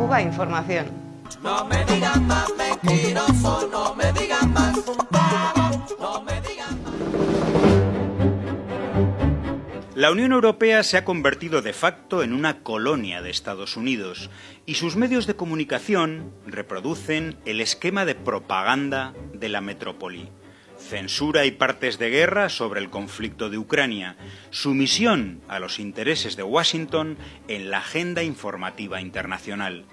Cuba Información. No me digan más mentiroso, no me digan más, vamos, no me digan más. La Unión Europea se ha convertido de facto en una colonia de Estados Unidos y sus medios de comunicación reproducen el esquema de propaganda de la metrópoli. Censura y partes de guerra sobre el conflicto de Ucrania, sumisión a los intereses de Washington en la agenda informativa internacional.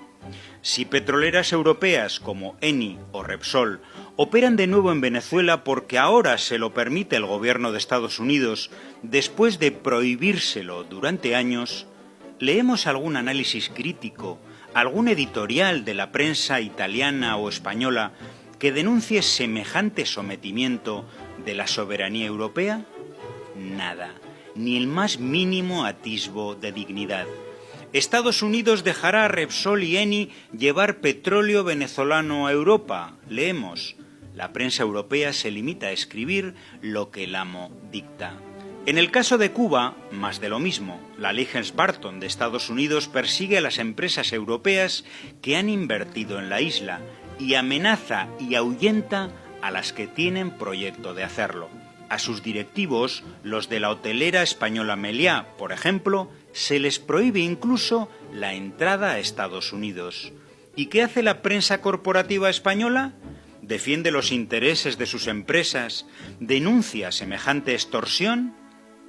Si petroleras europeas como Eni o Repsol operan de nuevo en Venezuela porque ahora se lo permite el gobierno de Estados Unidos después de prohibírselo durante años, leemos algún análisis crítico, algún editorial de la prensa italiana o española que denuncie semejante sometimiento de la soberanía europea? Nada, ni el más mínimo atisbo de dignidad. Estados Unidos dejará a Repsol y Eni llevar petróleo venezolano a Europa, leemos. La prensa europea se limita a escribir lo que el amo dicta. En el caso de Cuba, más de lo mismo. La Barton de Estados Unidos persigue a las empresas europeas que han invertido en la isla y amenaza y ahuyenta a las que tienen proyecto de hacerlo. A sus directivos, los de la hotelera española Meliá, por ejemplo, se les prohíbe incluso la entrada a Estados Unidos. ¿Y qué hace la prensa corporativa española? ¿Defiende los intereses de sus empresas? ¿Denuncia semejante extorsión?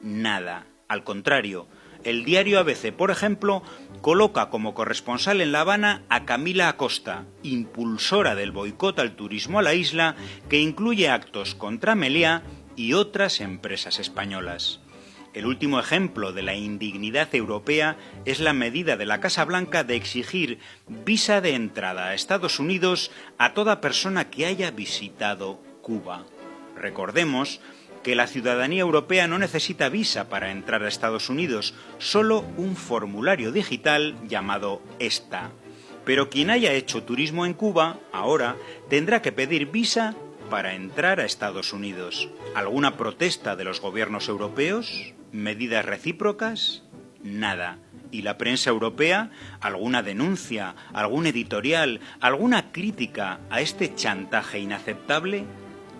Nada. Al contrario, el diario ABC, por ejemplo, coloca como corresponsal en La Habana a Camila Acosta, impulsora del boicot al turismo a la isla, que incluye actos contra Meliá y otras empresas españolas. El último ejemplo de la indignidad europea es la medida de la Casa Blanca de exigir visa de entrada a Estados Unidos a toda persona que haya visitado Cuba. Recordemos que la ciudadanía europea no necesita visa para entrar a Estados Unidos, solo un formulario digital llamado ESTA. Pero quien haya hecho turismo en Cuba, ahora, tendrá que pedir visa para entrar a Estados Unidos. ¿Alguna protesta de los gobiernos europeos? ¿Medidas recíprocas? Nada. ¿Y la prensa europea? ¿Alguna denuncia? ¿Algún editorial? ¿Alguna crítica a este chantaje inaceptable?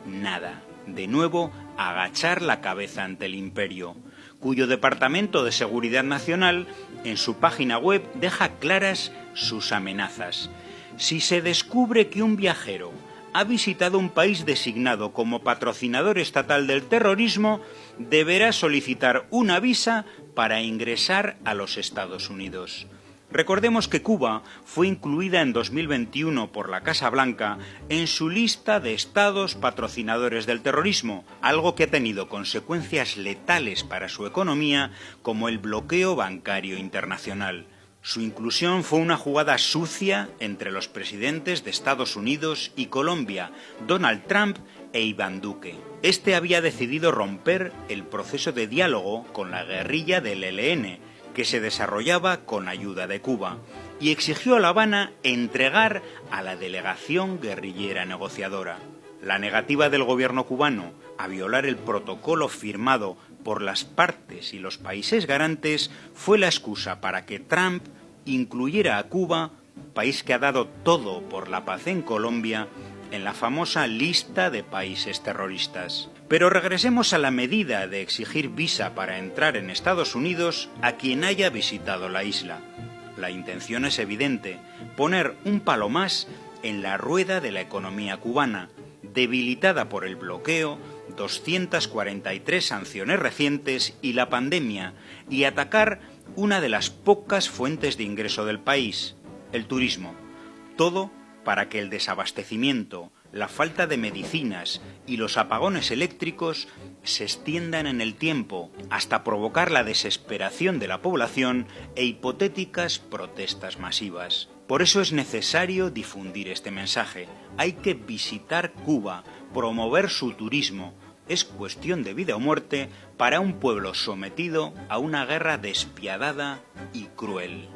Nada. De nuevo, agachar la cabeza ante el imperio, cuyo Departamento de Seguridad Nacional, en su página web, deja claras sus amenazas. Si se descubre que un viajero ha visitado un país designado como patrocinador estatal del terrorismo, deberá solicitar una visa para ingresar a los Estados Unidos. Recordemos que Cuba fue incluida en 2021 por la Casa Blanca en su lista de estados patrocinadores del terrorismo, algo que ha tenido consecuencias letales para su economía, como el bloqueo bancario internacional. Su inclusión fue una jugada sucia entre los presidentes de Estados Unidos y Colombia, Donald Trump e Iván Duque. Este había decidido romper el proceso de diálogo con la guerrilla del ELN, que se desarrollaba con ayuda de Cuba, y exigió a La Habana entregar a la delegación guerrillera negociadora. La negativa del gobierno cubano a violar el protocolo firmado por las partes y los países garantes fue la excusa para que Trump incluyera a Cuba, país que ha dado todo por la paz en Colombia, en la famosa lista de países terroristas. Pero regresemos a la medida de exigir visa para entrar en Estados Unidos a quien haya visitado la isla. La intención es evidente: poner un palo más en la rueda de la economía cubana, debilitada por el bloqueo, 243 sanciones recientes y la pandemia, y atacar una de las pocas fuentes de ingreso del país, el turismo. Todo para que el desabastecimiento, la falta de medicinas y los apagones eléctricos se extiendan en el tiempo hasta provocar la desesperación de la población e hipotéticas protestas masivas. Por eso es necesario difundir este mensaje. Hay que visitar Cuba, promover su turismo. Es cuestión de vida o muerte para un pueblo sometido a una guerra despiadada y cruel.